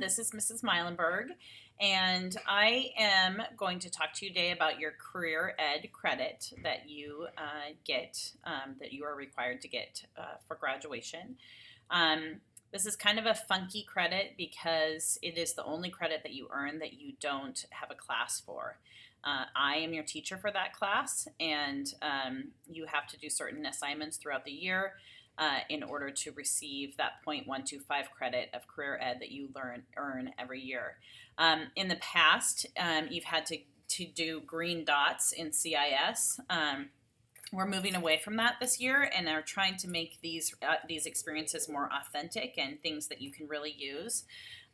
everyone. This is Mrs. Meilenberg, and I am going to talk to you today about your career ed credit that you get, that you are required to get for graduation. This is kind of a funky credit because it is the only credit that you earn that you don't have a class for. I am your teacher for that class, and you have to do certain assignments throughout the year in order to receive that 0.125 credit of career ed that you earn every year. In the past, you've had to do green dots in CIS. We're moving away from that this year and are trying to make these experiences more authentic and things that you can really use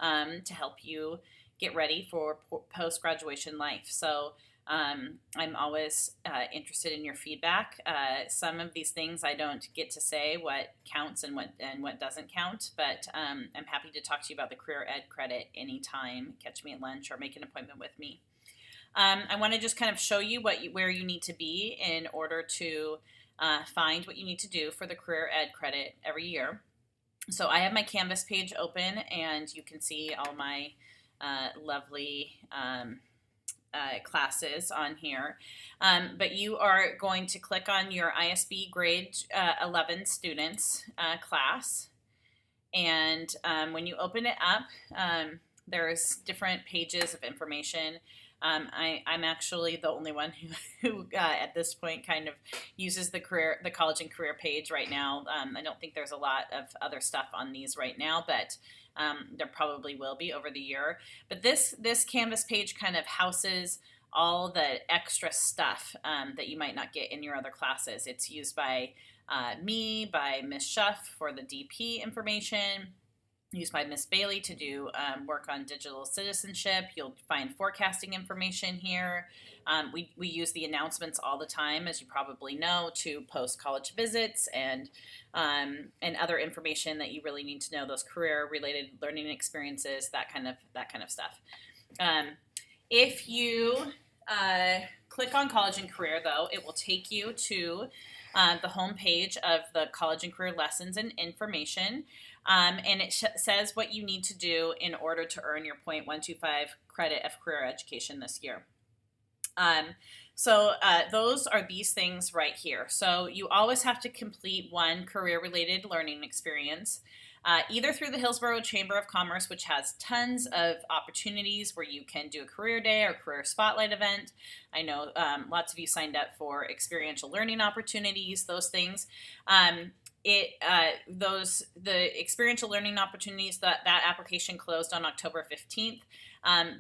to help you get ready for post-graduation life. So I'm always interested in your feedback. Some of these things I don't get to say what counts and what doesn't count, but I'm happy to talk to you about the career ed credit anytime. Catch me at lunch or make an appointment with me. I want to just kind of show you where you need to be in order to find what you need to do for the career ed credit every year. So I have my Canvas page open, and you can see all my lovely classes on here. But you are going to click on your ISB grade 11 students class. And when you open it up, there's different pages of information. I'm actually the only one who at this point kind of uses the college and career page right now. I don't think there's a lot of other stuff on these right now, but there probably will be over the year. But this Canvas page kind of houses all the extra stuff that you might not get in your other classes. It's used by me, by Miss Schuff for the DP information, used by Miss Bailey to do work on digital citizenship. You'll find forecasting information here. We use the announcements all the time, as you probably know, to post college visits and other information that you really need to know, those career-related learning experiences, that kind of stuff. If you click on college and career, though, it will take you to the home page of the college and career lessons and information. And it says what you need to do in order to earn your 0.125 credit of career education this year. So those are these things right here. So you always have to complete one career-related learning experience, either through the Hillsborough Chamber of Commerce, which has tons of opportunities where you can do a career day or career spotlight event. I know lots of you signed up for experiential learning opportunities, those things. The experiential learning opportunities, that application closed on October 15th,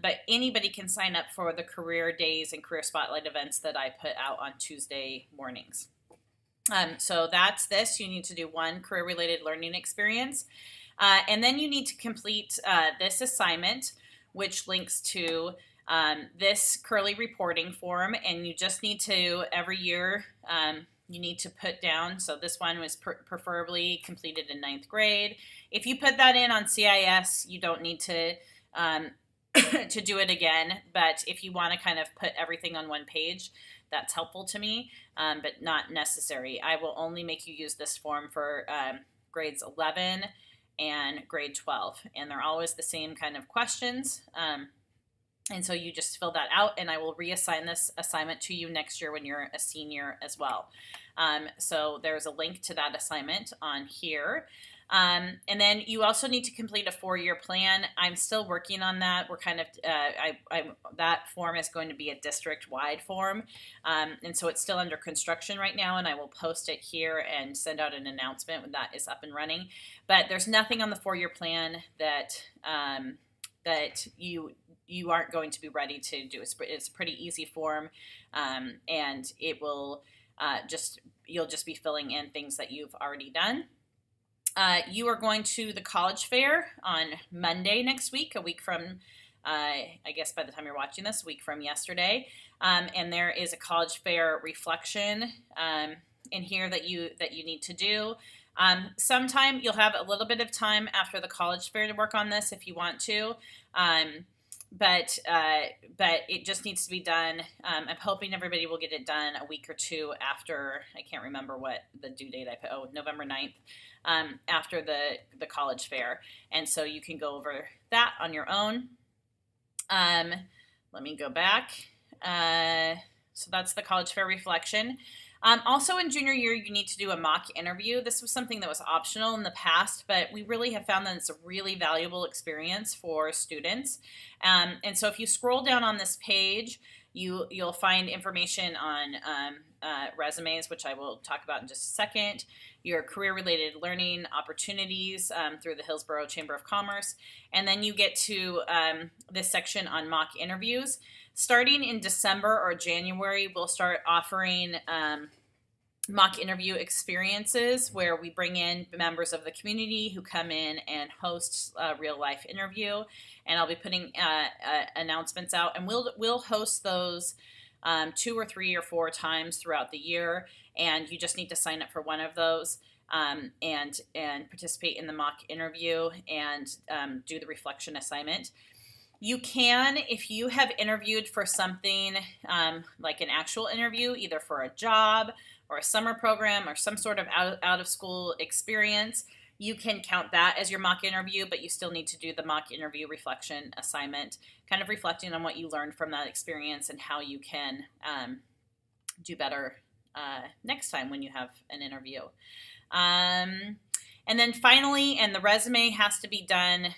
but anybody can sign up for the career days and career spotlight events that I put out on Tuesday mornings. So that's this. You need to do one career-related learning experience, and then you need to complete this assignment, which links to this Curly reporting form, and you just need to, every year, you need to put down, so this one was preferably completed in 9th grade. If you put that in on CIS, you don't need to to do it again, but if you want to kind of put everything on one page, that's helpful to me, but not necessary. I will only make you use this form for grades 11 and grade 12, and they're always the same kind of questions. And so you just fill that out, and I will reassign this assignment to you next year when you're a senior as well. So there's a link to that assignment on here. And then you also need to complete a 4-year plan. I'm still working on that. We're kind of, that form is going to be a district-wide form. And so it's still under construction right now, and I will post it here and send out an announcement when that is up and running. But there's nothing on the 4-year plan that, that you aren't going to be ready to do. It's a pretty easy form, and it will you'll just be filling in things that you've already done. You are going to the college fair on Monday next week, a week from, I guess by the time you're watching this, a week from yesterday. And there is a college fair reflection in here that you need to do. Sometime you'll have a little bit of time after the college fair to work on this if you want to. but it just needs to be done. I'm hoping everybody will get it done a week or two after. I can't remember what the due date I put. Oh, November 9th, after the college fair, and so you can go over that on your own. Let me go back. So that's the college fair reflection. Also in junior year, you need to do a mock interview. This was something that was optional in the past, but we really have found that it's a really valuable experience for students. And so if you scroll down on this page, you'll find information on resumes, which I will talk about in just a second, your career-related learning opportunities through the Hillsborough Chamber of Commerce, and then you get to this section on mock interviews. Starting in December or January, we'll start offering mock interview experiences where we bring in members of the community who come in and host a real life interview. And I'll be putting announcements out, and we'll host those 2 or 3 or 4 times throughout the year. And you just need to sign up for one of those and participate in the mock interview and do the reflection assignment. You can, if you have interviewed for something like an actual interview, either for a job or a summer program or some sort of out of school experience, you can count that as your mock interview, but you still need to do the mock interview reflection assignment, kind of reflecting on what you learned from that experience and how you can do better next time when you have an interview. And then finally, and the resume has to be done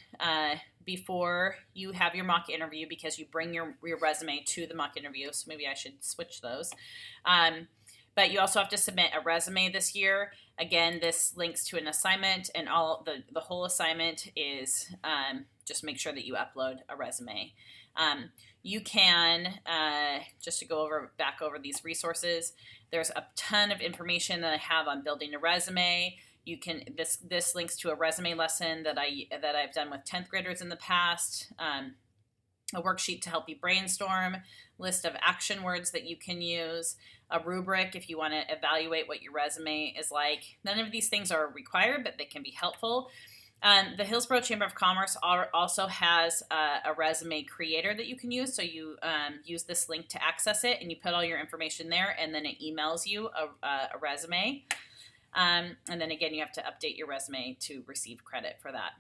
before you have your mock interview, because you bring your resume to the mock interview. So maybe I should switch those. But you also have to submit a resume this year. Again, this links to an assignment, and all the whole assignment is just make sure that you upload a resume. You can, just to go back over these resources, there's a ton of information that I have on building a resume. You can, this links to a resume lesson that I've done with 10th graders in the past, a worksheet to help you brainstorm, list of action words that you can use, a rubric if you want to evaluate what your resume is like. None of these things are required, but they can be helpful. The Hillsborough Chamber of Commerce also has a resume creator that you can use. So you use this link to access it, and you put all your information there, and then it emails you a resume. And then again, you have to update your resume to receive credit for that.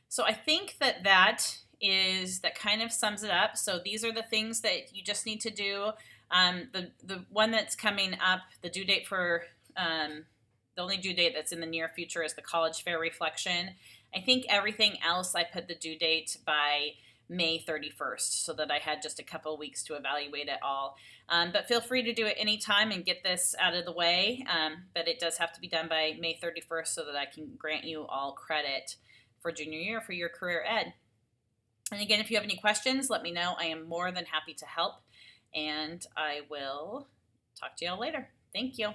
So I think that kind of sums it up. So these are the things that you just need to do. The one that's coming up, the due date for the only due date that's in the near future is the college fair reflection. I think everything else I put the due date by May 31st, so that I had just a couple of weeks to evaluate it all. But feel free to do it anytime and get this out of the way. But it does have to be done by May 31st so that I can grant you all credit for junior year for your career ed. And again, if you have any questions, let me know. I am more than happy to help. And I will talk to you all later. Thank you.